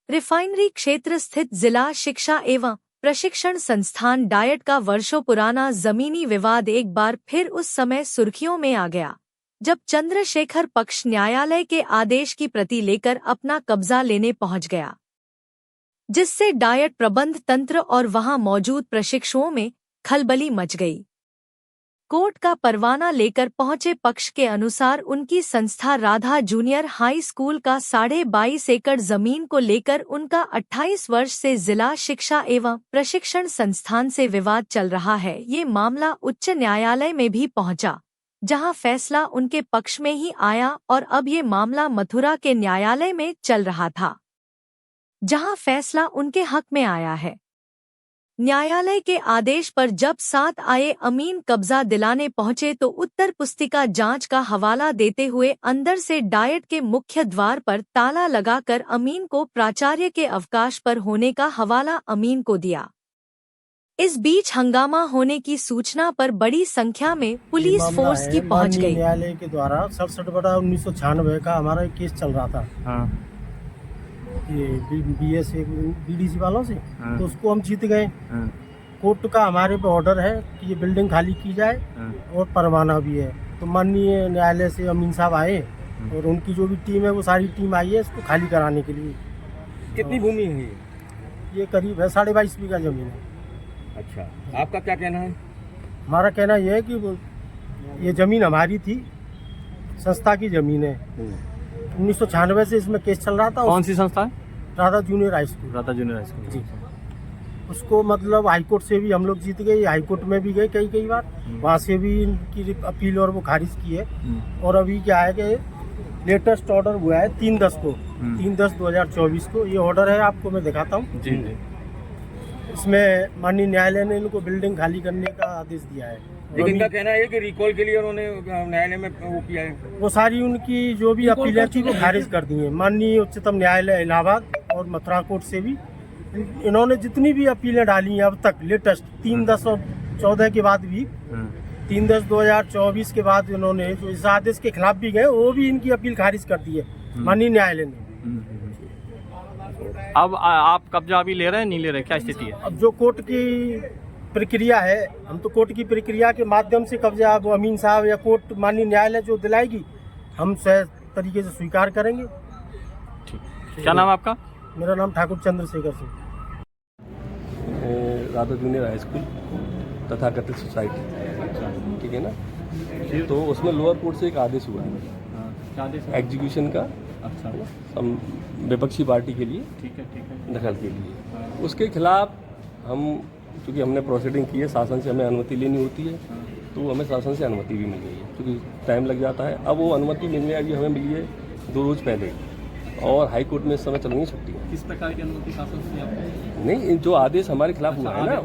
Refinery क्षेत्र स्थित जिला शिक्षा एवं प्रशिक्षण संस्थान डायट का वर्षों पुराना जमीनी विवाद एक बार फिर उस समय सुर्खियों में आ गया जब चंद्रशेखर पक्ष न्यायालय के आदेश की प्रति लेकर अपना कब्जा लेने पहुंच गया, जिससे डायट प्रबंध तंत्र और वहां मौजूद प्रशिक्षुओं में खलबली मच गई। कोर्ट का परवाना लेकर पहुंचे पक्ष के अनुसार उनकी संस्था राधा जूनियर हाई स्कूल का 22.5 एकड़ जमीन को लेकर उनका 28 वर्ष से जिला शिक्षा एवं प्रशिक्षण संस्थान से विवाद चल रहा है। ये मामला उच्च न्यायालय में भी पहुंचा, जहां फैसला उनके पक्ष में ही आया और अब ये मामला मथुरा के न्यायालय में चल रहा था, जहां फैसला उनके हक में आया है। न्यायालय के आदेश पर जब साथ आए अमीन कब्जा दिलाने पहुंचे तो उत्तर पुस्तिका जांच का हवाला देते हुए अंदर से डायट के मुख्य द्वार पर ताला लगाकर अमीन को प्राचार्य के अवकाश पर होने का हवाला अमीन को दिया। इस बीच हंगामा होने की सूचना पर बड़ी संख्या में पुलिस फोर्स की पहुंच गई। न्यायालय के द्वारा 67/1996 का हमारा एक केस चल रहा था। हाँ। ये BS BDC वालों से, तो उसको हम जीत गए। कोर्ट का हमारे पे ऑर्डर है कि ये बिल्डिंग खाली की जाए और परवाना भी है। तो माननीय न्यायालय से अमीन साहब आए और उनकी जो भी टीम है वो सारी टीम आई है इसको खाली कराने के लिए। कितनी भूमि है ये करीब है 22.5 बीघा जमीन है। अच्छा, आपका क्या कहना है? हमारा कहना यह है कि ये जमीन हमारी थी, संस्था की जमीन है। 1996 से इसमें केस चल रहा था। कौन सी संस्था है? Radha junior high school. Radha junior high school ji. उसको मतलब हाईकोर्ट से भी हम लोग जीत गए, हाईकोर्ट में भी गए कई बार, वहाँ से भी इनकी अपील और वो खारिज की है। और अभी क्या है कि लेटेस्ट ऑर्डर हुआ है 3/10 को, 3/10/2024 को। ये ऑर्डर है, आपको मैं दिखाता हूँ। इसमें माननीय न्यायालय ने इनको बिल्डिंग खाली करने का आदेश दिया है। लेकिन इनका कहना है कि रिकॉल के लिए उन्होंने न्यायालय में वो किया है। वो सारी उनकी जो भी अपीलें थी वो खारिज कर दी है। माननीय उच्चतम न्यायालय इलाहाबाद और मथुरा कोर्ट से भी इन्होंने जितनी भी अपीलें डाली हैं अब तक, लेटेस्ट 3/10/14 के बाद भी, 3/10/2024 के बाद इन्होंने जो इस आदेश के खिलाफ भी गए वो भी इनकी अपील खारिज कर दी है माननीय न्यायालय ने। अब आप कब्जा अभी ले रहे हैं, नहीं ले रहे, क्या स्थिति है? अब जो कोर्ट की प्रक्रिया है, हम तो कोर्ट की प्रक्रिया के माध्यम से कब्जा अब अमीन साहब या कोर्ट माननीय न्यायालय जो दिलाएगी हम सही तरीके से स्वीकार करेंगे। ठीक। क्या नाम आपका? मेरा नाम Thakur Chandrashekhar Singh. Radha junior high school तथाकथित सोसाइटी, ठीक है ना? तो उसमें लोअर कोर्ट से एक आदेश हुआ है एग्जीक्यूशन का। अच्छा। हम विपक्षी पार्टी के लिए, ठीक है, दखल के लिए। उसके खिलाफ हम, क्योंकि हमने प्रोसीडिंग की है, शासन से हमें अनुमति लेनी होती है, तो हमें शासन से अनुमति भी मिल गई है, क्योंकि टाइम लग जाता है। अब वो अनुमति मिलने अभी हमें मिली है 2 रोज़ पहले, और हाई कोर्ट में इस समय चल रही छुट्टी। किस प्रकार की अनुमति शासन से आपको? नहीं, जो आदेश हमारे खिलाफ हुआ है ना,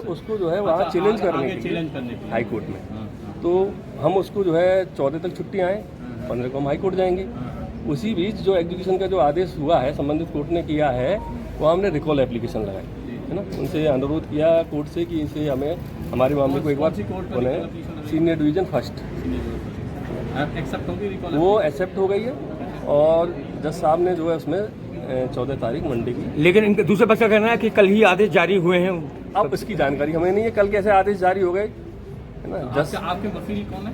उसको जो है वहाँ चैलेंज करने के लिए हाई कोर्ट में। तो हम उसको जो है 14 तक छुट्टी आए, 15 को हम हाई कोर्ट जाएंगे। उसी बीच जो एग्जीक्यूशन का जो आदेश हुआ है संबंधित कोर्ट ने किया है, वो हमने रिकॉल एप्लीकेशन लगाई है ना। उनसे अनुरोध किया कोर्ट से कि इसे हमें हमारे मामले को एक बार सीनियर डिवीज़न फर्स्ट वो एक्सेप्ट हो गई है, और जज साहब ने जो है उसमें 14 तारीख मंडे की। लेकिन इनके दूसरे पक्ष का कहना है कि कल ही आदेश जारी हुए हैं। अब इसकी जानकारी हमें नहीं है कल कैसे आदेश जारी हो गए, है ना। जज आपके वकील कौन है?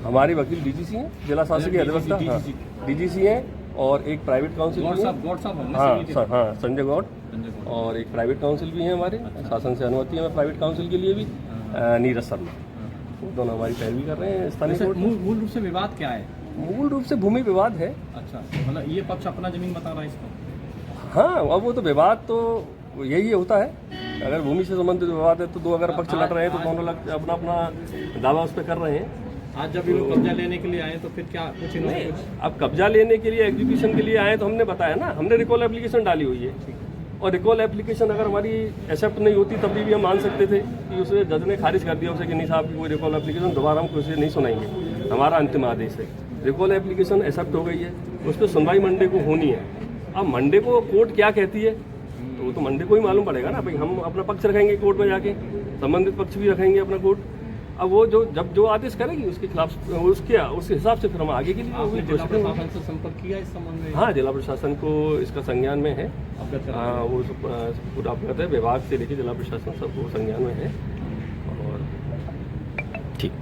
हमारे वकील DGC हैं, जिला शासकीय अधिवक्ता। हाँ, DGC हैं, और एक प्राइवेट काउंसिल भी है। हाँ सर, हाँ, संजय गौड़, और एक प्राइवेट काउंसिल भी है हमारे। शासन से अनुमति है प्राइवेट काउंसिल के लिए भी, नीरज शर्मा। वो दोनों हमारी पैरवी कर रहे हैं स्थानीय कोर्ट। मूल रूप से विवाद क्या है? मूल रूप से भूमि विवाद है। अच्छा, मतलब ये पक्ष अपना जमीन बता रहा है इसको? हाँ, अब वो तो विवाद तो यही होता है। अगर भूमि से संबंधित विवाद है तो 2 अगर पक्ष लड़ रहे हैं तो दोनों अपना अपना दावा उस पर कर रहे हैं। आज जब ये लोग कब्जा लेने के लिए आए तो फिर क्या कुछ नहीं? अब कब्जा लेने के लिए, एग्जीक्यूशन के लिए आए तो हमने बताया ना, हमने रिकॉल एप्लीकेशन डाली हुई है। और रिकॉल एप्लीकेशन अगर हमारी एक्सेप्ट नहीं होती तब भी हम मान सकते थे कि उसे जज ने खारिज कर दिया उसे कि नहीं साहब की कोई रिकॉल एप्लीकेशन दोबारा हम उसे नहीं सुनाएंगे, हमारा अंतिम आदेश है। रिकॉल एप्लीकेशन एक्सेप्ट हो गई है, उस पर सुनवाई मंडे को होनी है। अब मंडे को कोर्ट क्या कहती है तो वो तो मंडे को ही मालूम पड़ेगा ना भाई। हम अपना पक्ष रखेंगे कोर्ट में जाके, संबंधित पक्ष भी रखेंगे अपना कोर्ट, अब वो जो आदेश करेगी उसके खिलाफ उस हिसाब से फिर हम आगे के लिए आपने वो जिला कोशिश करेंगे। प्रशासन से संपर्क किया इस संबंध में? हाँ, जिला प्रशासन को इसका संज्ञान में है। अवगत करा हाँ, वो पूरा अवगत है, विभाग से लेकर जिला प्रशासन सब वो संज्ञान में है। और ठीक।